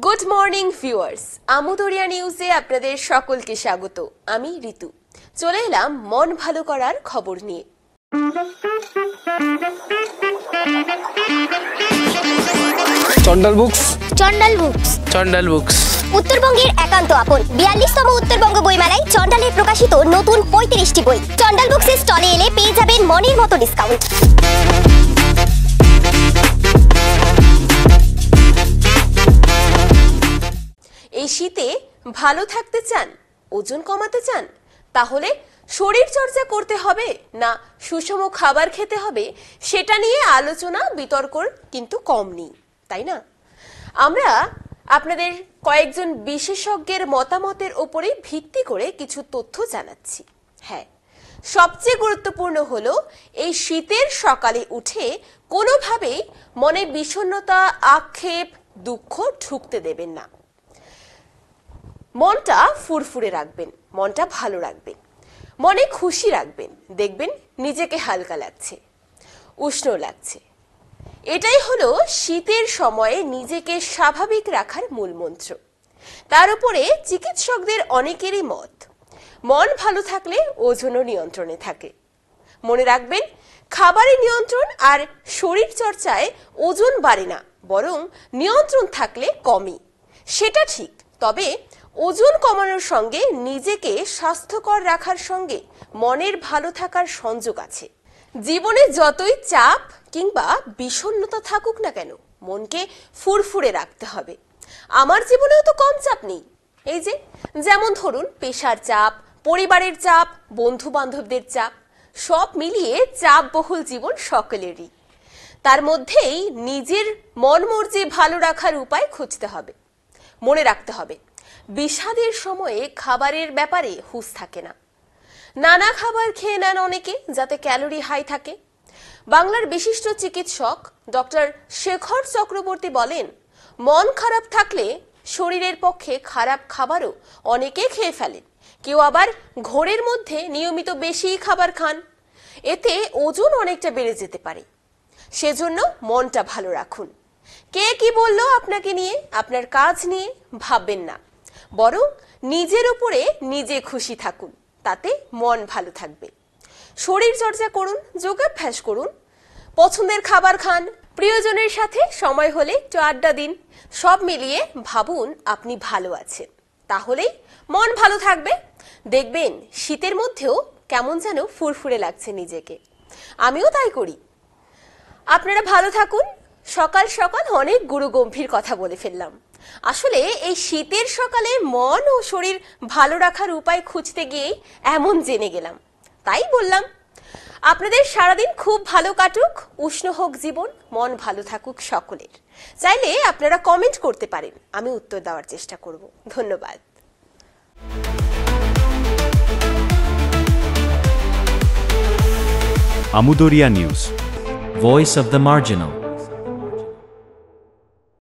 Good morning viewers, আমুদরিয়া নিউজে আপনাদের সকলকে স্বাগত। আমি ঋতু চলে এলাম মন ভালো করার খবর নিয়ে। চন্ডাল বুকস উত্তরবঙ্গের একান্ত আপন 42তম উত্তরবঙ্গ বইমেলায় চন্ডালের প্রকাশিত নতুন 35টি বই। চন্ডাল বুকসের স্টলে এলে পেয়ে যাবেন মনের মতো ডিসকাউন্ট। এই শীতে ভালো থাকতে চান, ওজন কমাতে চান, তাহলে শরীর চর্চা করতে হবে না সুষম খাবার খেতে হবে, সেটা নিয়ে আলোচনা বিতর্কর কিন্তু কম নেই, তাই না? আমরা আপনাদের কয়েকজন বিশেষজ্ঞের মতামতের উপরে ভিত্তি করে কিছু তথ্য জানাচ্ছি। হ্যাঁ, সবচেয়ে গুরুত্বপূর্ণ হলো এই শীতের সকালে উঠে কোনোভাবেই মনে বিষণ্ণতা, আক্ষেপ, দুঃখ ঢুকতে দেবেন না। মনটা ফুরফুরে রাখবেন, মনটা ভালো রাখবেন, মনে খুশি রাখবেন। দেখবেন নিজেকে হালকা লাগছে, উষ্ণ লাগছে। এটাই হলো শীতের সময়ে নিজেকে স্বাভাবিক রাখার মূল মন্ত্র। তার উপরে চিকিৎসকদের অনেকেরই মত, মন ভালো থাকলে ওজনও নিয়ন্ত্রণে থাকে। মনে রাখবেন, খাবারের নিয়ন্ত্রণ আর শরীর চর্চায় ওজন বাড়ে না, বরং নিয়ন্ত্রণ থাকলে কমই। সেটা ঠিক, তবে ওজন কমানোর সঙ্গে নিজেকে স্বাস্থ্যকর রাখার সঙ্গে মনের ভালো থাকার সংযোগ আছে। জীবনে যতই চাপ কিংবা বিষণ্ণতা থাকুক না কেন, মনকে ফুরফুরে রাখতে হবে। আমার জীবনেও তো কম চাপ নেই। এই যেমন ধরুন পেশার চাপ, পরিবারের চাপ, বন্ধু বান্ধবদের চাপ, সব মিলিয়ে চাপবহুল জীবন সকলেরই। তার মধ্যেই নিজের মন মর্জি ভালো রাখার উপায় খুঁজতে হবে। মনে রাখতে হবে, বিষাদের সময়ে খাবারের ব্যাপারে হুঁশ থাকে না। নানা খাবার খেয়ে নেন অনেকে, যাতে ক্যালোরি হাই থাকে। বাংলার বিশিষ্ট চিকিৎসক ডক্টর শেখর চক্রবর্তী বলেন, মন খারাপ থাকলে শরীরের পক্ষে খারাপ খাবারও অনেকে খেয়ে ফেলেন। কেউ আবার ঘোরের মধ্যে নিয়মিত বেশি খাবার খান, এতে ওজন অনেকটা বেড়ে যেতে পারে। সেজন্য মনটা ভালো রাখুন। কে কি বললো আপনাকে নিয়ে, আপনার কাজ নিয়ে ভাববেন না, বরং নিজের উপরে নিজে খুশি থাকুন, তাতে মন ভালো থাকবে। শরীর চর্চা করুন, যোগাভ্যাস করুন, পছন্দের খাবার খান, প্রিয়জনের সাথে সময় হলে একটু আড্ডা দিন। সব মিলিয়ে ভাবুন আপনি ভালো আছেন, তাহলেই মন ভালো থাকবে। দেখবেন শীতের মধ্যেও কেমন যেন ফুরফুরে লাগছে নিজেকে। আমিও তাই করি। আপনারা ভালো থাকুন। সকাল সকাল অনেক গুরুগম্ভীর কথা বলে ফেললাম। আসলে এই শীতের সকালে মন ও শরীর ভালো রাখার উপায় খুঁজতে গিয়েই এমন জেনে গেলাম, তাই বললাম। আপনাদের সারাদিন খুব ভালো কাটুক, উষ্ণ হোক জীবন, মন ভালো থাকুক সকলের। চাইলে আপনারা কমেন্ট করতে পারেন, আমি উত্তর দেওয়ার চেষ্টা করব। ধন্যবাদ। Amudoria News, Voice of the Marginal.